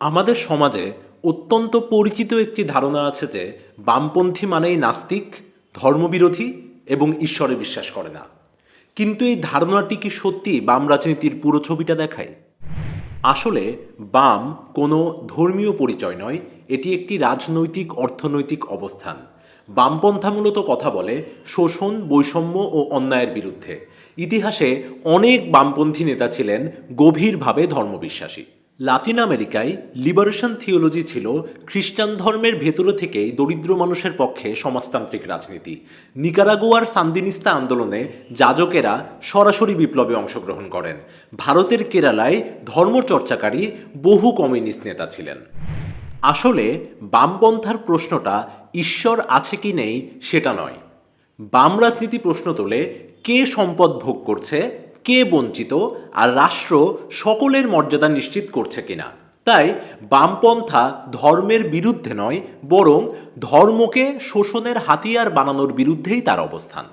আমাদের সমাজে অত্যন্ত পরিচিত একটি ধারণা আছে যে বামপন্থী মানেই নাস্তিক, ধর্মবিরোধী এবং ঈশ্বরে বিশ্বাস করে না। কিন্তু এই ধারণাটি কি সত্যি বাম রাজনীতির পুরো ছবিটা দেখায়? আসলে বাম কোনো ধর্মীয় পরিচয় নয়, এটি একটি রাজনৈতিক অর্থনৈতিক অবস্থান। বামপন্থা মূলত কথা বলে শোষণ, বৈষম্য ও অন্যায়ের বিরুদ্ধে। ইতিহাসে অনেক বামপন্থী নেতা ছিলেন গভীরভাবে ধর্মবিশ্বাসী। লাতিন আমেরিকায় লিবারেশন থিওলজি ছিল খ্রিস্টান ধর্মের ভেতরে থেকেই দরিদ্র মানুষের পক্ষে সমাজতান্ত্রিক রাজনীতি। নিকারাগুয়ার সান্দিনিস্তা আন্দোলনে যাজকেরা সরাসরি বিপ্লবে অংশগ্রহণ করেন। ভারতের কেরালায় ধর্মচর্চাকারী বহু কমিউনিস্ট নেতা ছিলেন। আসলে বামপন্থার প্রশ্নটা ঈশ্বর আছে কি নেই সেটা নয়। বাম রাজনীতি প্রশ্ন তোলে কে সম্পদ ভোগ করছে, কে বঞ্চিত, আর রাষ্ট্র সকলের মর্যাদা নিশ্চিত করছে কিনা। তাই বামপন্থা ধর্মের বিরুদ্ধে নয়, বরং ধর্মকে শোষণের হাতিয়ার বানানোর বিরুদ্ধেই তার অবস্থান।